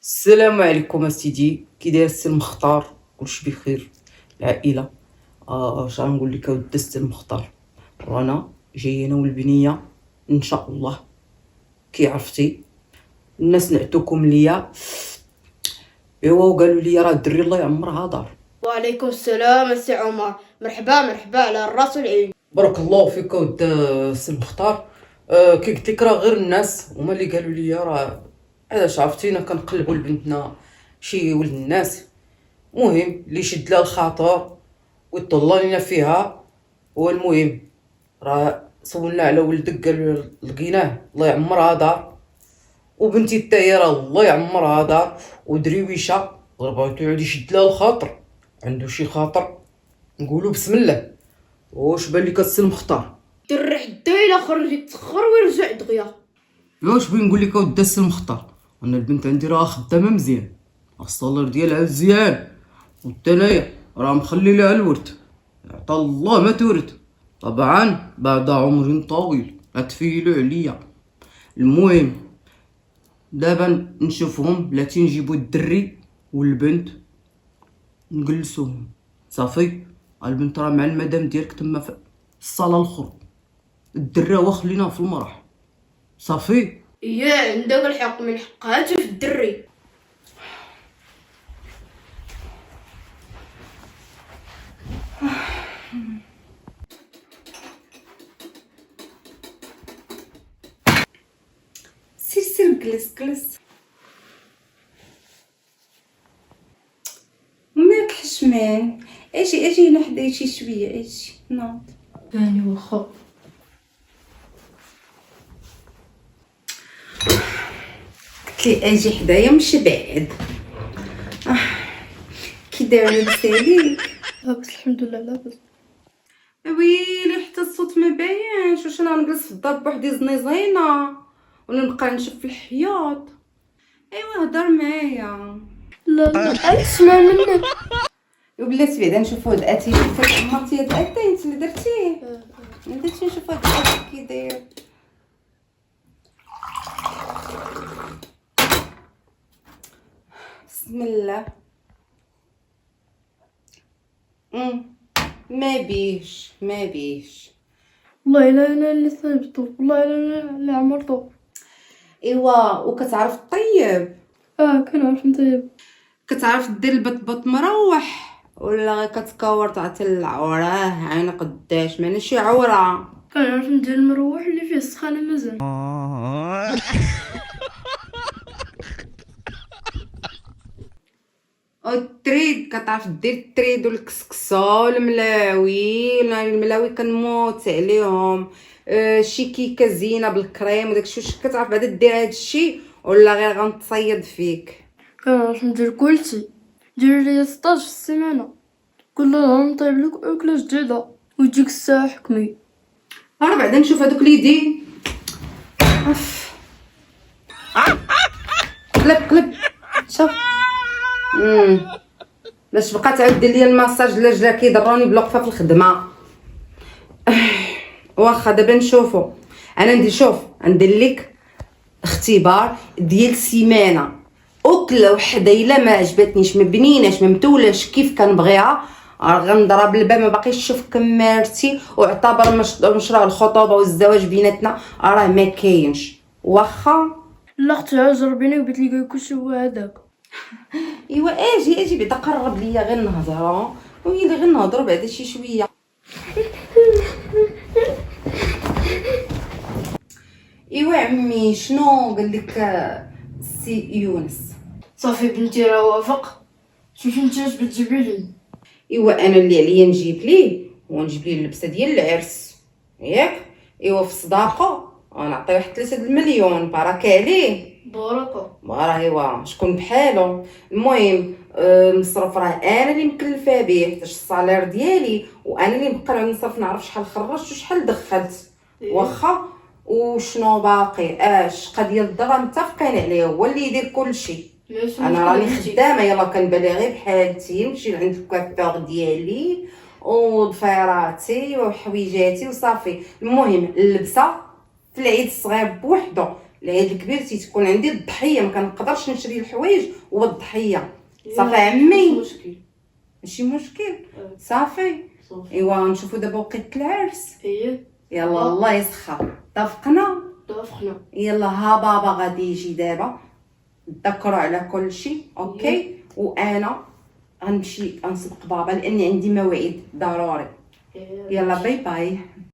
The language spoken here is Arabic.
السلام عليكم اسيدي، كي داير السي المختار؟ كلشي بخير؟ العائله. اش غنقول لك اودي السي المختار، رانا جايه انا والبنيه ان شاء الله. كي عرفتي الناس نعتوكم ليا، ايوا وقالوا لي راه الدري الله يعمرها دار. وعليكم السلام السي عمر، مرحبا مرحبا على الراس والعين. بارك الله فيك ود السي المختار. كي قلت لك راه غير الناس هما اللي قالوا لي راه علاش عرفتينا كنقلبوا لبنتنا شي ولد الناس. المهم اللي شد لها الخاطر ويطلع لينا فيها هو المهم. راه سولنا على ولدك قال لقيناه الله يعمرها دار، وبنتي حتى راه الله يعمرها دار ودريويشه، غير بغيتو يعود يشد لها الخاطر، عنده شي خاطر نقولوا بسم الله. واش بان لك السي المختار؟ دري حدا الى خرج يتسخر ويرجع دغيا. واش بغي نقول لك اودي السي المختار؟ انا البنت عندي راه خدامه مزيان، الصالير ديالها مزيان، والتنايا راه مخلي لها الورث، عطا الله ما تورث، طبعا بعد عمر طويل غتفيلو عليا. المهم دابا نشوفهم بلاتي نجيبو الدري والبنت نجلسوهم صافي. البنت راه مع المدام ديالك تما في الصاله الاخر، الدري هو خليناه في المرح صافي. يا عندك الحق، من حقها في الدري. سير جلس مالك حشمان؟ اجي هنا حدايا شي شويه، اجي ناض. ثاني واخا. قلت لي اجي حدايا مش بعد. كي داير لاباس عليك؟ لاباس الحمد لله لاباس. ويلي حتى الصوت ما باينش، واش انا نجلس في الدار بوحدي زنيزينه ولا نبقى نشوف في الحياط؟ ايوا هضر معايا. لا لا اسمع منك. وبلاتي بعدا نشوفو هاد اتي، شوفي عمرتي هاد اتي انت اللي درتيه، درتي نشوفو هاد اتي كي داير. بسم الله. ما بيش والله الا انا اللي صيبتو، والله الا انا اللي عمرتو. ايوا وكتعرف طيب؟ كنعرف نطيب. كتعرف دير البطبط مروح ولا غير كتكور تعطي العوراه عين قداش مانا شي عوره؟ كنعرف ندير المروح اللي فيه السخانه مزال. التريد كتعرف دير التريد والكسكسو والملاوي؟ الملاوي كنموت عليهم. شي كيكه زينه بالكريم وداكشي، واش كتعرف بعدا دير هادشي ولا غير غنتصيد فيك؟ كنعرف ندير كلشي، دير ليا 16 في السيمانه، كل نهار نطيب لك اكله جديده ويجيك الساعه حكمي. راه بعدا نشوف هادوك اليدين. قلب شوف. باش بقى تعاود دير ليا الماساج لا كيضروني بالوقفه في الخدمه. واخا دابا نشوفو. انا ندير لك اختبار ديال سيمانه، اكله وحده الا ما عجبتنيش ما بنيناش ما متولاش كيف كنبغيها غنضرب الباب، ما باقيش نشوف كمارتي، واعتبر مشروع الخطوبه والزواج بيناتنا راه ما كاينش. واخا لا اختي جربيني وقلت لي كلشي هو هذاك. ايوا اجي بعدا قرب ليا غير نهضروا، ويلي غير نهضروا بعدا شي شويه. ايوا عمي شنو قال لك السي يونس؟ صافي بنتي راه وافق، شوفي نتي اش بتجيبي لي. ايوا انا اللي عليا نجيب ليه ونجيب ليه اللبسه ديال العرس ياك. ايوا في صداقه نعطيه واحد 3 المليون بركه عليه. بركه. راه ايوا شكون بحالو. المهم المصرف راه انا اللي مكلفه به حيت الصالير ديالي، وانا اللي نبقى نصرف نعرف شحال خرجت وشحال دخلت. واخا وشنو باقي شقه ديال الدرهم متفقين عليه، هو اللي يدير كلشي. انا راني خدامه يلا كنبالي غير بحالتي، نمشي لعند الكوافور ديالي وضفيراتي وحويجاتي وصافي. المهم اللبسه في العيد الصغير بوحدو العيد الكبير تيكون عندي الضحيه، ما كنقدرش نشري الحوايج والضحيه. صافي عمي، مشكل. ماشي مشكل. صافي ايوا نشوفوا دابا وقيت العرس. هي يلا الله يسخر، اتفقنا. ضافقنا. يلا ها بابا غادي يجي دابا، نذكروا على كل شيء. اوكي وانا غنمشي غنسبق بابا لاني عندي مواعيد ضروري. يلا باي باي.